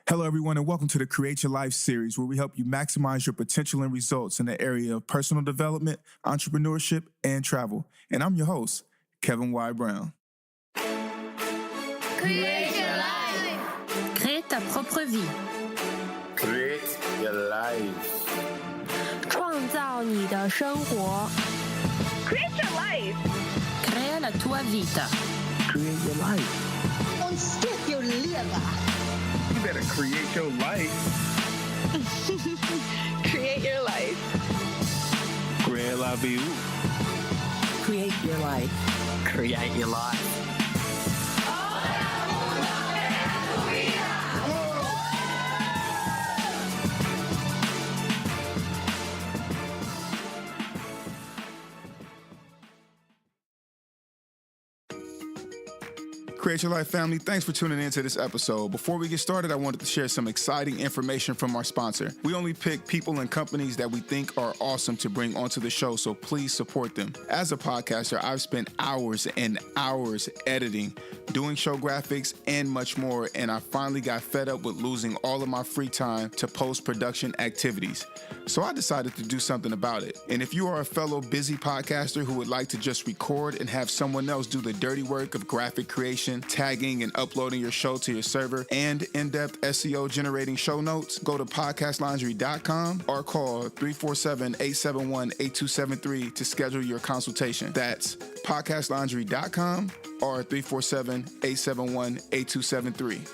Hello, everyone, and welcome to the Create Your Life series, where we help you maximize your potential and results in the area of personal development, entrepreneurship, and travel. And I'm your host, Kevin Y. Brown. Create your life. Crée ta propre vie. Create your life. 创造你的生活。 Create your life. Crea la tua vita. Create your life. Ontstop jouw leven. You better create your life. Create your life. Create la vie. Create your life. Create your life. Create Your Life family, thanks for tuning in to this episode. Before we get started, I wanted to share some exciting information from our sponsor. We only pick people and companies that we think are awesome to bring onto the show, so please support them. As a podcaster, I've spent hours and hours editing, doing show graphics, and much more, and I finally got fed up with losing all of my free time to post-production activities. So I decided to do something about it. And if you are a fellow busy podcaster who would like to just record and have someone else do the dirty work of graphic creation, tagging and uploading your show to your server, and in-depth SEO generating show notes, go to podcastlaundry.com or call 347-871-8273 to schedule your consultation. That's podcastlaundry.com or 347-871-8273.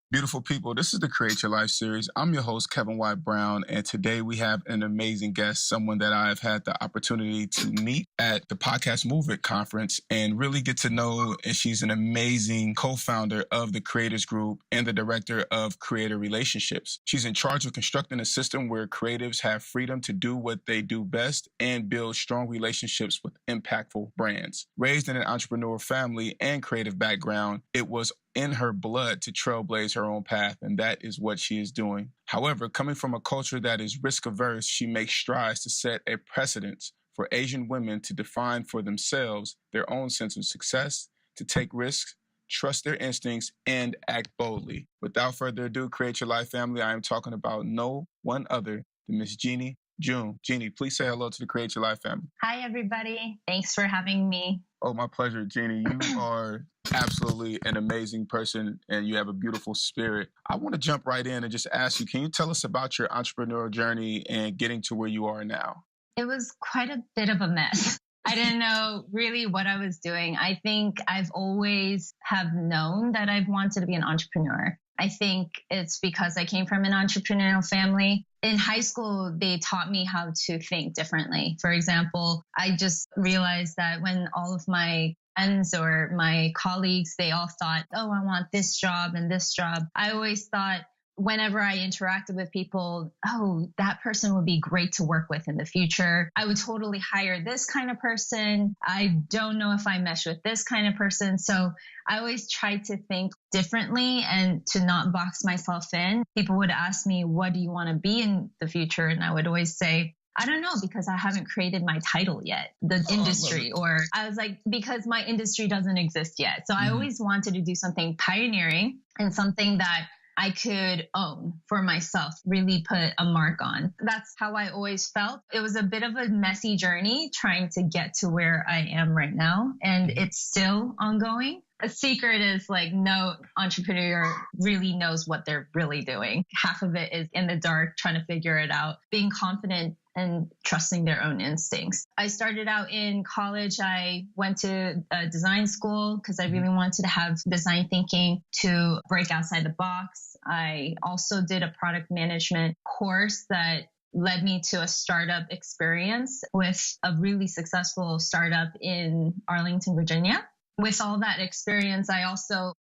Beautiful people, this is the Create Your Life series. I'm your host, Kevin Y. Brown, and today we have an amazing guest, someone that I've had the opportunity to meet at the Podcast Movement Conference and really get to know, and she's an amazing co-founder of the Creators Group and the director of Creator Relationships. She's in charge of constructing a system where creatives have freedom to do what they do best and build strong relationships with impactful brands. Raised in an entrepreneurial family and creative background, it was in her blood to trailblaze her own path, and that is what she is doing. However, coming from a culture that is risk-averse, she makes strides to set a precedent for Asian women to define for themselves their own sense of success, to take risks, trust their instincts, and act boldly. Without further ado, Create Your Life family, I am talking about no one other than Miss Jeani Joong. Jeani, please say hello to the Create Your Life family. Hi, everybody. Thanks for having me. Oh, my pleasure, Jeani. You are absolutely an amazing person, and you have a beautiful spirit. I want to jump right in and just ask you, can you tell us about your entrepreneurial journey and getting to where you are now? It was quite a bit of a mess. I didn't know really what I was doing. I think I've always have known that I've wanted to be an entrepreneur. I think it's because I came from an entrepreneurial family. In high school, they taught me how to think differently. For example, I just realized that when all of my friends or my colleagues, they all thought, oh, I want this job and this job. I always thought whenever I interacted with people, oh, that person would be great to work with in the future. I would totally hire this kind of person. I don't know if I mesh with this kind of person. So I always tried to think differently and to not box myself in. People would ask me, what do you want to be in the future? And I would always say, I don't know, because I haven't created my title yet, the industry, or I was like, because my industry doesn't exist yet. So I always wanted to do something pioneering and something that I could own for myself, really put a mark on. That's how I always felt. It was a bit of a messy journey trying to get to where I am right now. And it's still ongoing. A secret is like no entrepreneur really knows what they're really doing. Half of it is in the dark, trying to figure it out, being confident and trusting their own instincts. I started out in college. I went to a design school because I really wanted to have design thinking to break outside the box. I also did a product management course that led me to a startup experience with a really successful startup in Arlington, Virginia. With all that experience, I also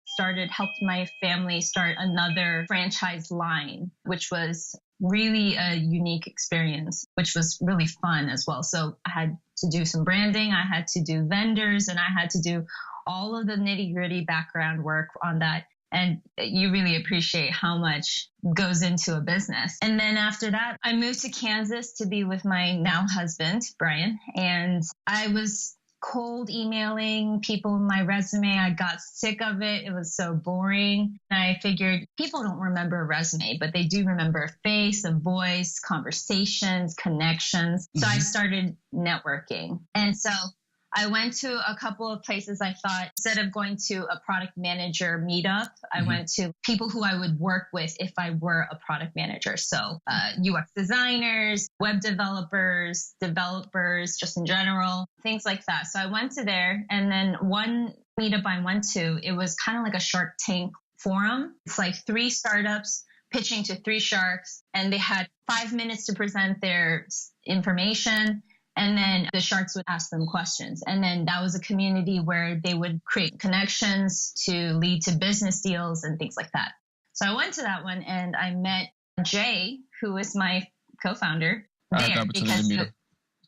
helped my family start another franchise line, which was really a unique experience, which was really fun as well. So I had to do some branding, I had to do vendors, and I had to do all of the nitty-gritty background work on that. And you really appreciate how much goes into a business. And then after that, I moved to Kansas to be with my now husband, Brian. And I was cold emailing people my resume. I got sick of it. It was so boring. And I figured people don't remember a resume, but they do remember a face, a voice, conversations, connections. So I started networking. And so I went to a couple of places. I thought instead of going to a product manager meetup, I went to people who I would work with if I were a product manager. So UX designers, web developers, just in general, things like that. So I went to there, and then one meetup I went to, it was kind of like a Shark Tank forum. It's like 3 startups pitching to 3 sharks, and they had 5 minutes to present their information. And then the sharks would ask them questions. And then that was a community where they would create connections to lead to business deals and things like that. So I went to that one, and I met Jay, who is my co-founder. I had the opportunity to meet him.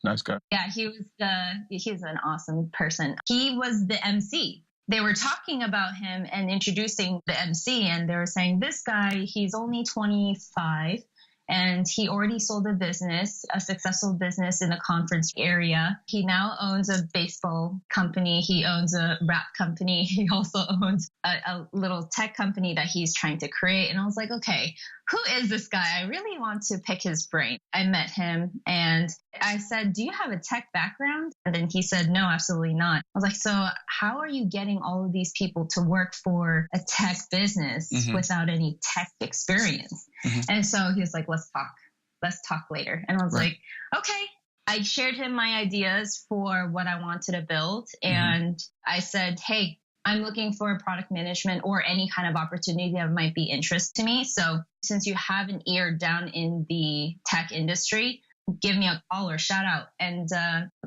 Nice guy. Yeah, he's an awesome person. He was the MC. They were talking about him and introducing the MC, and they were saying, this guy, he's only 25. And he already sold a successful business in the conference area. He now owns a baseball company. He owns a rap company. He also owns a little tech company that he's trying to create. And I was like, okay, who is this guy? I really want to pick his brain. I met him and I said, do you have a tech background? And then he said, no, absolutely not. I was like, so how are you getting all of these people to work for a tech business without any tech experience? And so he was like, let's talk later. And I was like, okay. I shared him my ideas for what I wanted to build. And I said, hey, I'm looking for product management or any kind of opportunity that might be interest to me. So since you have an ear down in the tech industry, give me a call or shout out. And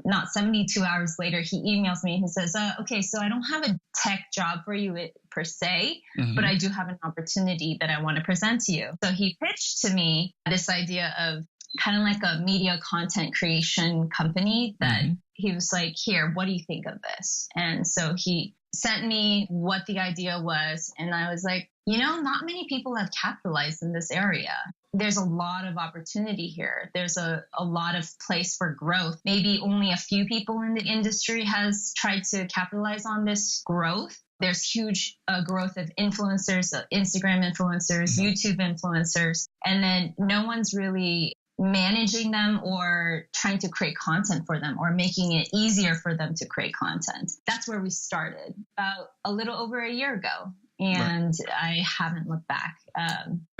not 72 hours later, he emails me and he says, okay, so I don't have a tech job for you per se, but I do have an opportunity that I want to present to you. So he pitched to me this idea of kind of like a media content creation company that he was like, here, what do you think of this? And so he sent me what the idea was. And I was like, not many people have capitalized in this area. There's a lot of opportunity here. There's a lot of place for growth. Maybe only a few people in the industry has tried to capitalize on this growth. There's huge growth of influencers, Instagram influencers, YouTube influencers, and then no one's really managing them or trying to create content for them or making it easier for them to create content. That's where we started about a little over a year ago. And I haven't looked back.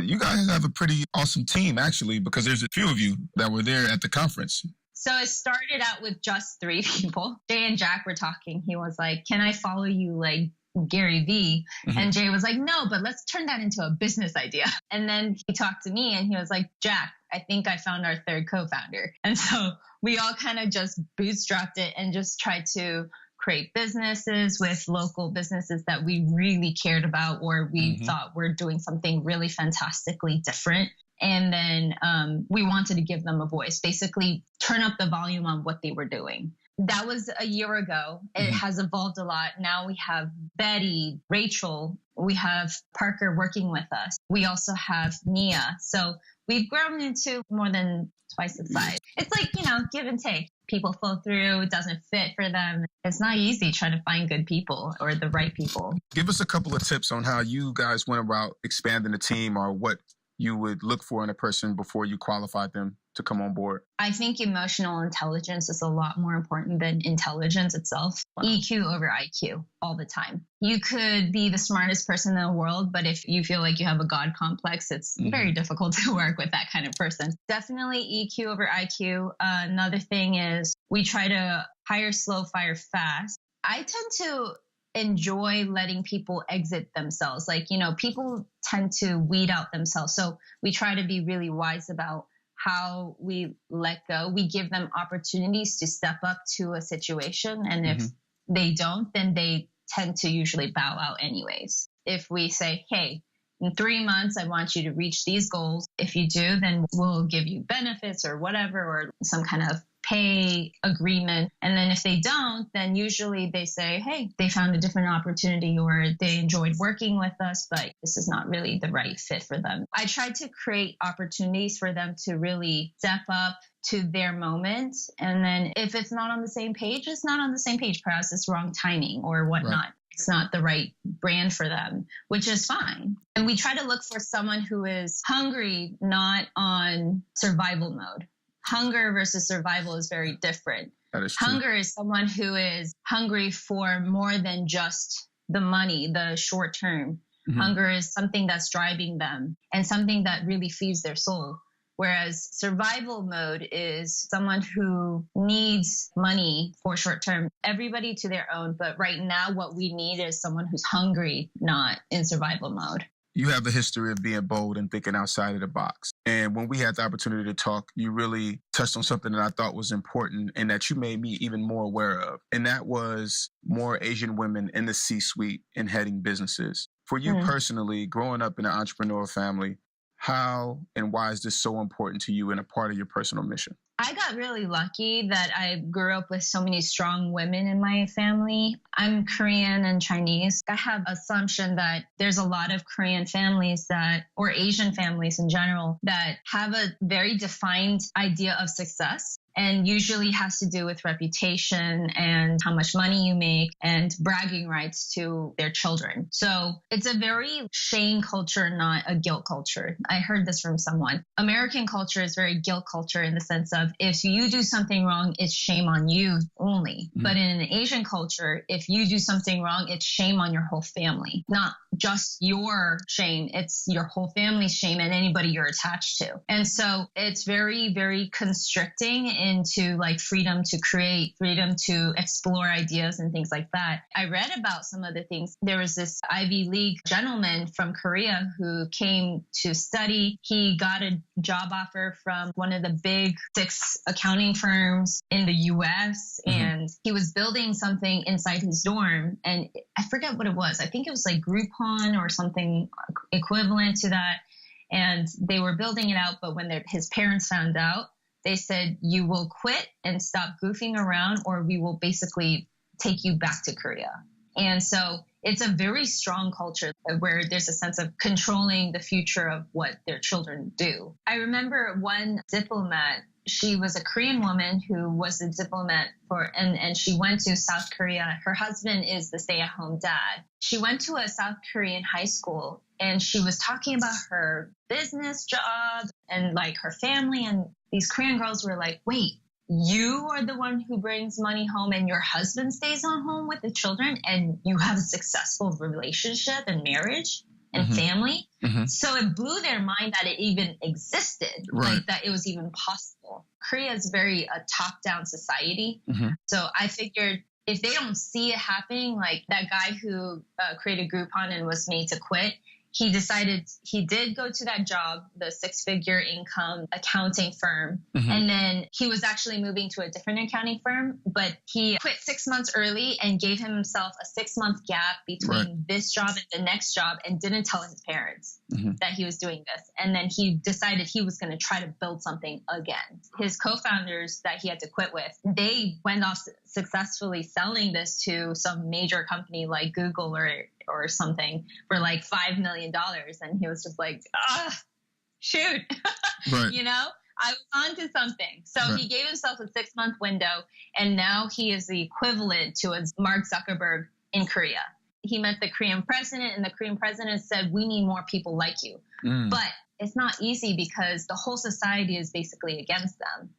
You guys have a pretty awesome team, actually, because there's a few of you that were there at the conference. So it started out with just 3 people. Jay and Jack were talking. He was like, can I follow you like Gary Vee? And Jay was like, no, but let's turn that into a business idea. And then he talked to me and he was like, Jack, I think I found our 3rd co-founder. And so we all kind of just bootstrapped it and just tried to create businesses with local businesses that we really cared about or we thought were doing something really fantastically different. And then we wanted to give them a voice, basically turn up the volume on what they were doing. That was a year ago. It has evolved a lot. Now we have Betty, Rachel, we have Parker working with us. We also have Nia. So we've grown into more than twice the size. It's like, give and take. People flow through, it doesn't fit for them. It's not easy trying to find good people or the right people. Give us a couple of tips on how you guys went about expanding the team or what you would look for in a person before you qualified them to come on board. I think emotional intelligence is a lot more important than intelligence itself. Wow. EQ over IQ all the time. You could be the smartest person in the world, but if you feel like you have a God complex, it's very difficult to work with that kind of person. Definitely EQ over IQ. Another thing is we try to hire slow, fire fast. I tend to enjoy letting people exit themselves. Like, people tend to weed out themselves. So we try to be really wise about how we let go. We give them opportunities to step up to a situation. And if they don't, then they tend to usually bow out anyways. If we say, hey, in 3 months, I want you to reach these goals. If you do, then we'll give you benefits or whatever, or some kind of pay agreement. And then if they don't, then usually they say, hey, they found a different opportunity or they enjoyed working with us, but this is not really the right fit for them. I tried to create opportunities for them to really step up to their moment. And then if it's not on the same page, it's not on the same page. Perhaps it's wrong timing or whatnot. Right. It's not the right brand for them, which is fine. And we try to look for someone who is hungry, not on survival mode. Hunger versus survival is very different. That is true. Hunger is someone who is hungry for more than just the money, the short term. Mm-hmm. Hunger is something that's driving them and something that really feeds their soul. Whereas survival mode is someone who needs money for short term. Everybody to their own. But right now, what we need is someone who's hungry, not in survival mode. You have a history of being bold and thinking outside of the box. And when we had the opportunity to talk, you really touched on something that I thought was important and that you made me even more aware of. And that was more Asian women in the C-suite and heading businesses. For you personally, growing up in an entrepreneurial family, how and why is this so important to you and a part of your personal mission? I got really lucky that I grew up with so many strong women in my family. I'm Korean and Chinese. I have assumption that there's a lot of Korean families or Asian families in general, that have a very defined idea of success. And usually has to do with reputation and how much money you make and bragging rights to their children. So it's a very shame culture, not a guilt culture. I heard this from someone. American culture is very guilt culture in the sense of if you do something wrong, it's shame on you only. Mm-hmm. But in an Asian culture, if you do something wrong, it's shame on your whole family, not just your shame. It's your whole family's shame and anybody you're attached to. And so it's very, very constricting into like freedom to create, freedom to explore ideas and things like that. I read about some of the things. There was this Ivy League gentleman from Korea who came to study. He got a job offer from one of the big 6 accounting firms in the US, and he was building something inside his dorm. And I forget what it was. I think it was like Groupon or something equivalent to that. And they were building it out. But when his parents found out, they said, you will quit and stop goofing around, or we will basically take you back to Korea. And so it's a very strong culture where there's a sense of controlling the future of what their children do. I remember one diplomat, she was a Korean woman who was a diplomat and she went to South Korea. Her husband is the stay-at-home dad. She went to a South Korean high school and she was talking about her business job and like her family. And these Korean girls were like, wait, you are the one who brings money home and your husband stays on home with the children and you have a successful relationship and marriage and family. So it blew their mind that it even existed, like that it was even possible. Korea is very a top-down society. So I figured if they don't see it happening, like that guy who created Groupon and was made to quit, he decided he did go to that job, the 6-figure income accounting firm. And then he was actually moving to a different accounting firm, but he quit 6 months early and gave himself a 6-month gap between this job and the next job and didn't tell his parents that he was doing this. And then he decided he was going to try to build something again. His co-founders that he had to quit with, they went off successfully selling this to some major company like Google or something for like $5 million. And he was just like, shoot, you know, I was onto something. So he gave himself a 6-month window and now he is the equivalent to a Mark Zuckerberg in Korea. He met the Korean president and the Korean president said, we need more people like you. But it's not easy because the whole society is basically against them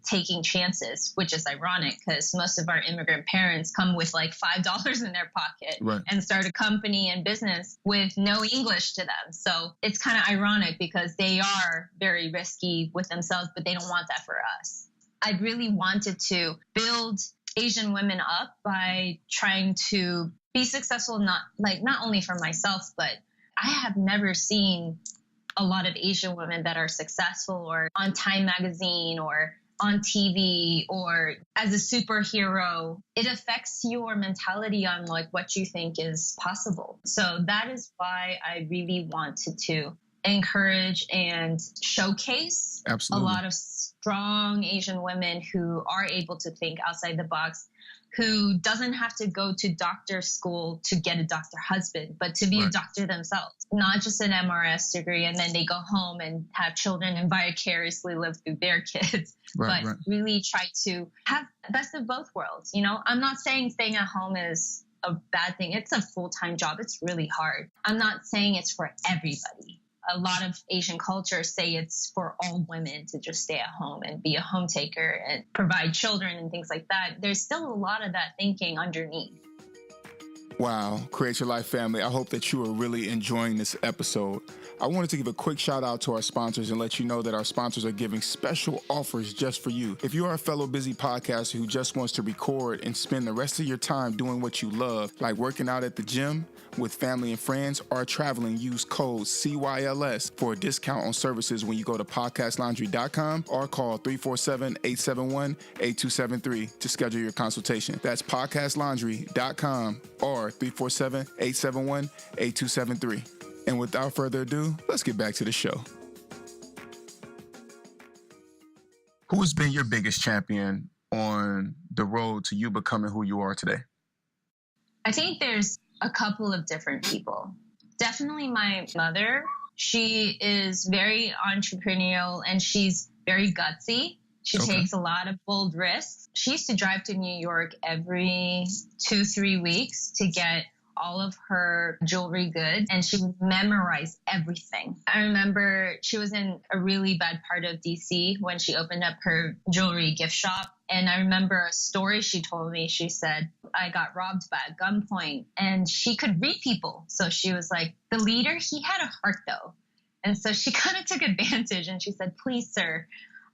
taking chances, which is ironic because most of our immigrant parents come with like $5 in their pocket and start a company and business with no English to them. So it's kind of ironic because they are very risky with themselves, but they don't want that for us. I really wanted to build Asian women up by trying to be successful, not only for myself, but I have never seen a lot of Asian women that are successful or on Time magazine or on TV or as a superhero. It affects your mentality on like what you think is possible. So that is why I really wanted to encourage and showcase a lot of strong Asian women who are able to think outside the box, who doesn't have to go to doctor school to get a doctor husband, but to be a doctor themselves, not just an MRS degree. And then they go home and have children and vicariously live through their kids, but really try to have the best of both worlds. You know, I'm not saying staying at home is a bad thing. It's a full-time job. It's really hard. I'm not saying it's for everybody. A lot of Asian cultures say it's for all women to just stay at home and be a home taker and provide children and things like that. There's still a lot of that thinking underneath. Wow, Create Your Life family, I hope that you are really enjoying this episode. I wanted to give a quick shout out to our sponsors and let you know that our sponsors are giving special offers just for you. If you are a fellow busy podcaster who just wants to record and spend the rest of your time doing what you love, like working out at the gym, with family and friends, or traveling, use code CYLS for a discount on services when you go to podcastlaundry.com or call 347-871-8273 to schedule your consultation. That's podcastlaundry.com or 347-871-8273. And without further ado, let's get back to the show. Who has been your biggest champion on the road to you becoming who you are today? I think there's a couple of different people. Definitely my mother. She is very entrepreneurial and she's very gutsy. She takes a lot of bold risks. She used to drive to New York every 2-3 weeks to get all of her jewelry goods, and she would memorize everything. I remember she was in a really bad part of DC when she opened up her jewelry gift shop. And I remember a story she told me. She said, I got robbed by a gunpoint, and she could read people. So she was like, the leader, he had a heart though. And so she kind of took advantage and she said, please, sir,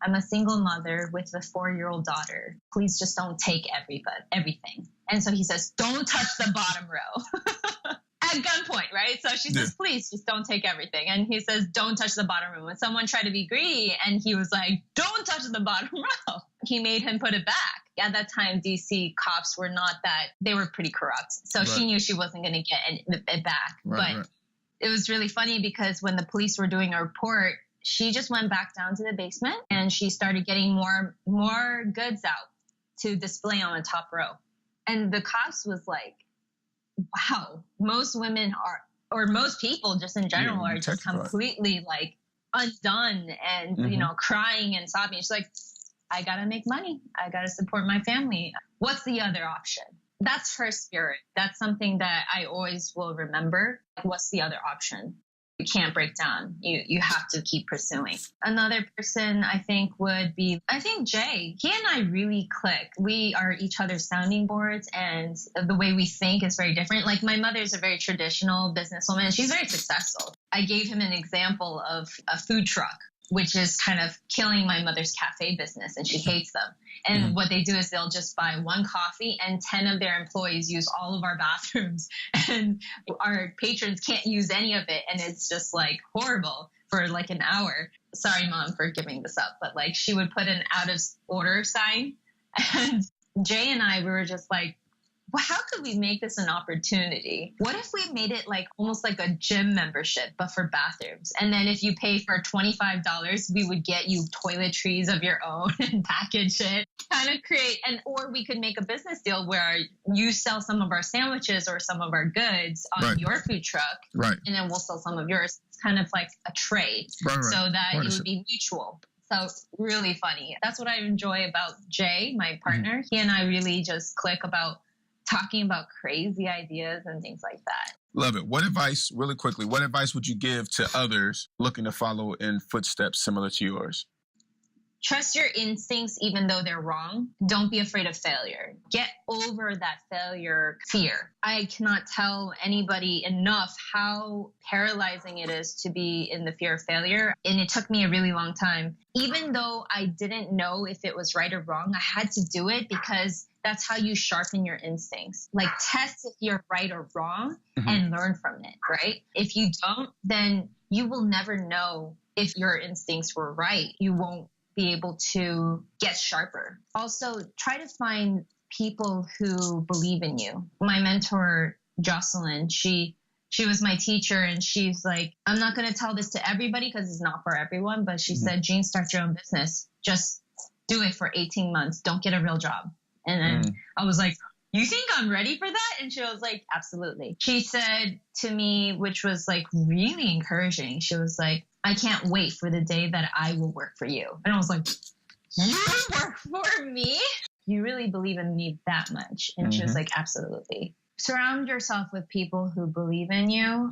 I'm a single mother with a 4-year-old daughter. Please just don't take everything. And so he says, don't touch the bottom row. At gunpoint, right? So she says, please just don't take everything. And he says, don't touch the bottom row. And someone tried to be greedy and he was like, don't touch the bottom row. He made him put it back. At that time, DC cops were not that, they were pretty corrupt. So she knew she wasn't going to get it back. It was really funny because when the police were doing a report, she just went back down to the basement and she started getting more goods out to display on the top row. And the cops was like, wow, most women are, or most people just in general are just completely like undone and, you know, crying and sobbing. She's like, I got to make money. I got to support my family. What's the other option? That's her spirit. That's something that I always will remember. What's the other option? You can't break down. You have to keep pursuing. Another person I think would be, Jay. He and I really click. We are each other's sounding boards and the way we think is very different. Like my mother's a very traditional businesswoman and she's very successful. I gave him an example of a food truck, which is kind of killing my mother's cafe business and she hates them. And what they do is they'll just buy one coffee and 10 of their employees use all of our bathrooms and our patrons can't use any of it. And it's just like horrible for like an hour. Sorry, Mom, for giving this up. But like she would put an out of order sign and Jay and I, we were just like, well, how could we make this an opportunity? What if we made it like almost like a gym membership, but for bathrooms? And then if you pay for $25, we would get you toiletries of your own and package it, kind of create, or we could make a business deal where you sell some of our sandwiches or some of our goods on your food truck, and then we'll sell some of yours. It's kind of like a trade so that it would be mutual. So really funny. That's what I enjoy about Jay, my partner. He and I really just click about talking about crazy ideas and things like that. Love it. What advice, really quickly, what advice would you give to others looking to follow in footsteps similar to yours? Trust your instincts even though they're wrong. Don't be afraid of failure. Get over that failure fear. I cannot tell anybody enough how paralyzing it is to be in the fear of failure. And it took me a really long time. Even though I didn't know if it was right or wrong, I had to do it because that's how you sharpen your instincts. Like test if you're right or wrong and learn from it, right? If you don't, then you will never know if your instincts were right. You won't be able to get sharper. Also, try to find people who believe in you. My mentor, Jocelyn, she was my teacher and she's like, I'm not going to tell this to everybody because it's not for everyone. But she said, Jean, start your own business. Just do it for 18 months. Don't get a real job. And then I was like, you think I'm ready for that? And she was like, absolutely. She said to me, which was like really encouraging. She was like, I can't wait for the day that I will work for you. And I was like, you work for me? You really believe in me that much? And she was like, absolutely. Surround yourself with people who believe in you.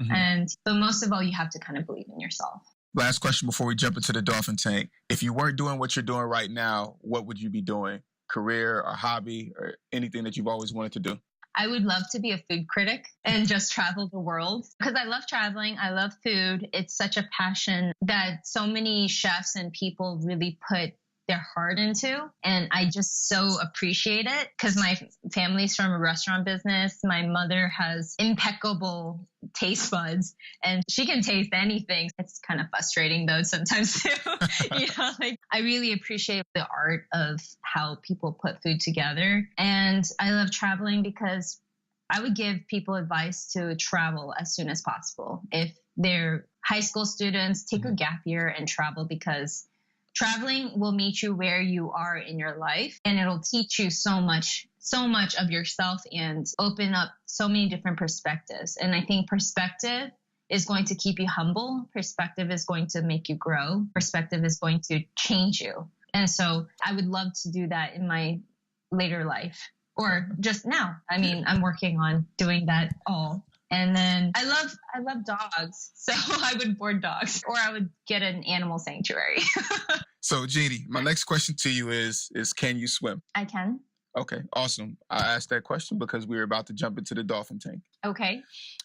But most of all, you have to kind of believe in yourself. Last question before we jump into the dolphin tank. If you weren't doing what you're doing right now, what would you be doing? Career or hobby or anything that you've always wanted to do? I would love to be a food critic and just travel the world because I love traveling. I love food. It's such a passion that so many chefs and people really put their heart into. And I just so appreciate it because my family's from a restaurant business. My mother has impeccable taste buds and she can taste anything. It's kind of frustrating though sometimes too. I really appreciate the art of how people put food together. And I love traveling because I would give people advice to travel as soon as possible. If they're high school students, take a gap year and travel because traveling will meet you where you are in your life and it'll teach you so much of yourself and open up so many different perspectives. And I think perspective is going to keep you humble. Perspective is going to make you grow. Perspective is going to change you. And so I would love to do that in my later life or just now. I mean, I'm working on doing that all. And then I love dogs. So I would board dogs or I would get an animal sanctuary. So Jeani, my next question to you is can you swim? I can. Okay, awesome. I asked that question because we were about to jump into the dolphin tank. Okay.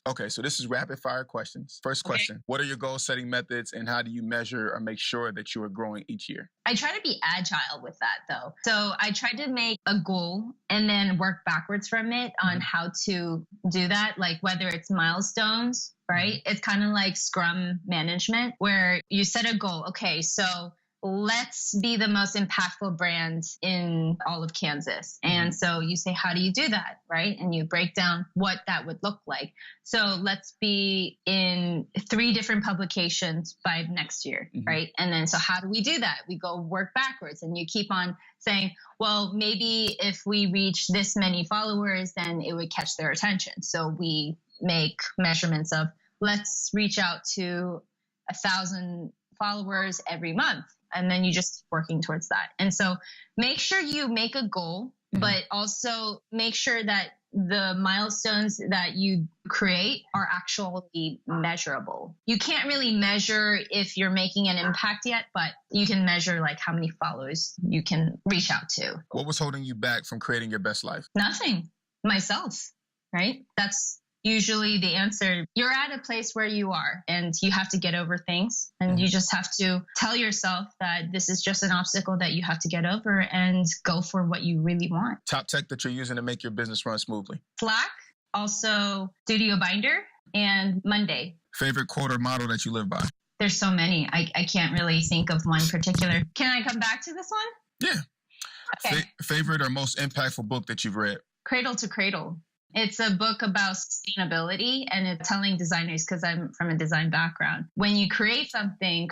Okay, so this is rapid fire questions. First question, What are your goal setting methods and how do you measure or make sure that you are growing each year? I try to be agile with that though. So I try to make a goal and then work backwards from it on how to do that. Like whether it's milestones, right? It's kind of like Scrum management where you set a goal. Okay, so let's be the most impactful brand in all of Kansas. And so you say, how do you do that? Right. And you break down what that would look like. So let's be in 3 different publications by next year. Right. And then, so how do we do that? We go work backwards and you keep on saying, well, maybe if we reach this many followers, then it would catch their attention. So we make measurements of let's reach out to 1,000 followers every month. And then you just working towards that. And so make sure you make a goal, but also make sure that the milestones that you create are actually measurable. You can't really measure if you're making an impact yet, but you can measure like how many followers you can reach out to. What was holding you back from creating your best life? Nothing. Myself, right? That's usually the answer. You're at a place where you are and you have to get over things and you just have to tell yourself that this is just an obstacle that you have to get over and go for what you really want. Top tech that you're using to make your business run smoothly? Slack, also Studio Binder, and Monday. Favorite quote or motto that you live by? There's so many. I can't really think of one particular. Can I come back to this one? Yeah. Okay. Favorite or most impactful book that you've read? Cradle to Cradle. It's a book about sustainability and it's telling designers, because I'm from a design background, when you create something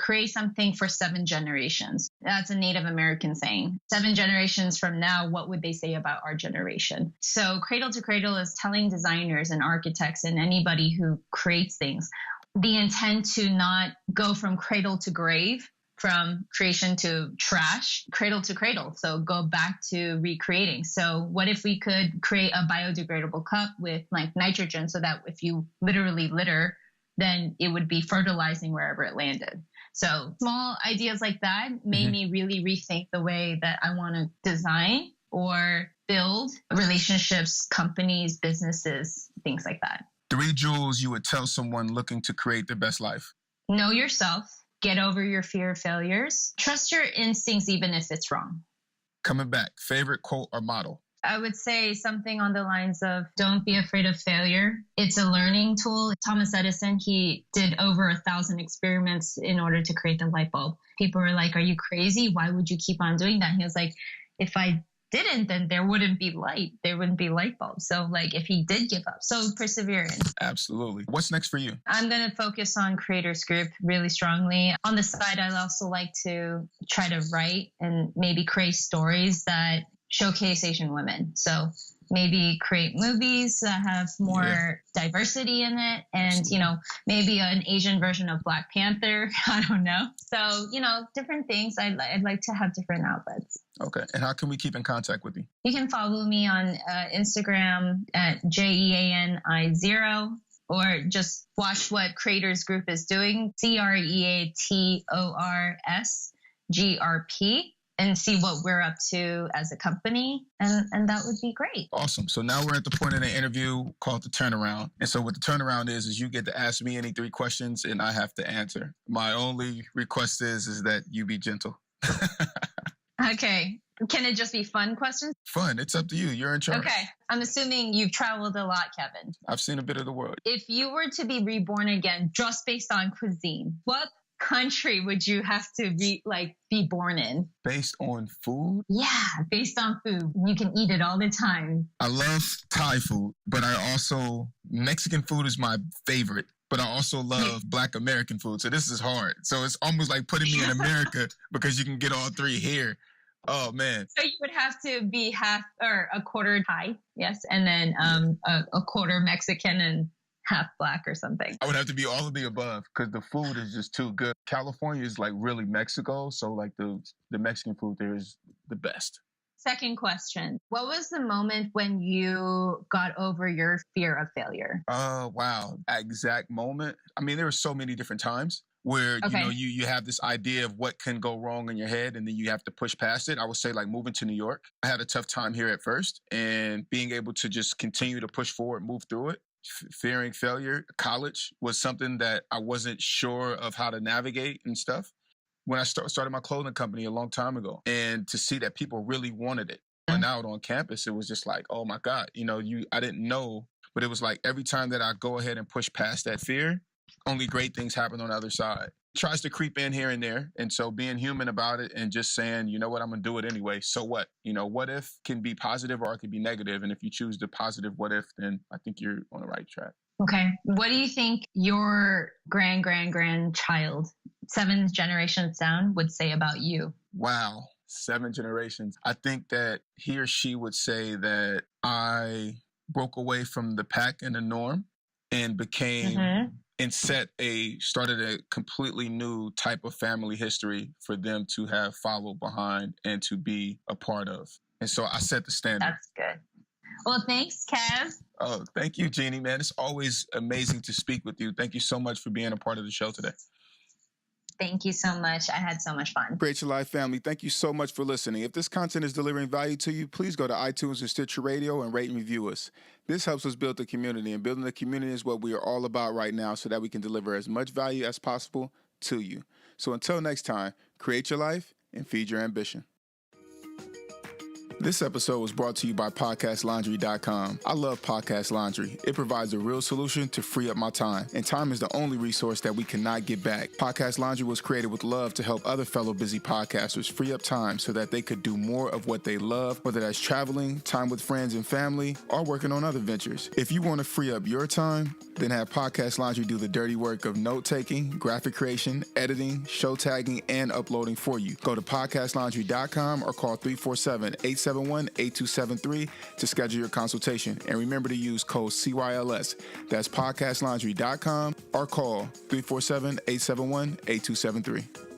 for 7 generations. That's a Native American saying. 7 generations from now, what would they say about our generation? So Cradle to Cradle is telling designers and architects and anybody who creates things the intent to not go from cradle to grave, from creation to trash, cradle to cradle. So go back to recreating. So what if we could create a biodegradable cup with like nitrogen so that if you literally litter, then it would be fertilizing wherever it landed. So small ideas like that made me really rethink the way that I want to design or build relationships, companies, businesses, things like that. 3 jewels you would tell someone looking to create their best life? Know yourself. Get over your fear of failures. Trust your instincts even if it's wrong. Coming back, favorite quote or motto? I would say something on the lines of don't be afraid of failure. It's a learning tool. Thomas Edison, he did over 1,000 experiments in order to create the light bulb. People were like, are you crazy? Why would you keep on doing that? And he was like, if I didn't, then there wouldn't be light. There wouldn't be light bulbs. So like if he did give up. So perseverance. Absolutely. What's next for you? I'm going to focus on Creators Group really strongly. On the side, I'd also like to try to write and maybe create stories that showcase Asian women. So maybe create movies that have more diversity in it, and maybe an Asian version of Black Panther. I don't know. So different things. I'd like to have different outlets. Okay. And how can we keep in contact with you? You can follow me on Instagram at JEANI0, or just watch what Creators Group is doing, CREATORSGRP, and see what we're up to as a company. And that would be great. Awesome. So now we're at the point in the interview called the turnaround. And so what the turnaround is you get to ask me any 3 questions and I have to answer. My only request is that you be gentle. Okay. Can it just be fun questions? Fun. It's up to you. You're in charge. Okay. I'm assuming you've traveled a lot, Kevin. I've seen a bit of the world. If you were to be reborn again, just based on cuisine, what country would you have to be born in? Based on food? Yeah, based on food. You can eat it all the time. I love Thai food, but Mexican food is my favorite. But I also love Black American food. So this is hard. So it's almost like putting me in America because you can get all 3 here. Oh, man. So you would have to be half or a quarter Thai, yes, and then a quarter Mexican and half Black or something. I would have to be all of the above because the food is just too good. California is really Mexico. So the Mexican food there is the best. Second question. What was the moment when you got over your fear of failure? Wow. Exact moment. I mean, there were so many different times where, you have this idea of what can go wrong in your head and then you have to push past it. I would say moving to New York. I had a tough time here at first, and being able to just continue to push forward, move through it. Fearing failure. College was something that I wasn't sure of how to navigate and stuff. When I started my clothing company a long time ago, and to see that people really wanted it. And out on campus, it was just oh my God, I didn't know, but it was every time that I go ahead and push past that fear, only great things happen on the other side. It tries to creep in here and there. And so being human about it and just saying, you know what, I'm going to do it anyway. So what? What if can be positive or it could be negative. And if you choose the positive what if, then I think you're on the right track. Okay. What do you think your grandchild, 7th generation sound, would say about you? Wow. 7 generations. I think that he or she would say that I broke away from the pack and the norm and became and started a completely new type of family history for them to have followed behind and to be a part of. And so I set the standard. That's good. Well, thanks, Kev. Oh, thank you, Jeani, man. It's always amazing to speak with you. Thank you so much for being a part of the show today. Thank you so much. I had so much fun. Create Your Life family, thank you so much for listening. If this content is delivering value to you, please go to iTunes and Stitcher Radio and rate and review us. This helps us build the community, and building the community is what we are all about right now so that we can deliver as much value as possible to you. So until next time, create your life and feed your ambition. This episode was brought to you by PodcastLaundry.com. I love Podcast Laundry. It provides a real solution to free up my time, and time is the only resource that we cannot get back. Podcast Laundry was created with love to help other fellow busy podcasters free up time so that they could do more of what they love, whether that's traveling, time with friends and family, or working on other ventures. If you want to free up your time, then have Podcast Laundry do the dirty work of note-taking, graphic creation, editing, show tagging, and uploading for you. Go to podcastlaundry.com or call 347-871-8273 to schedule your consultation. And remember to use code CYLS. That's podcastlaundry.com or call 347-871-8273.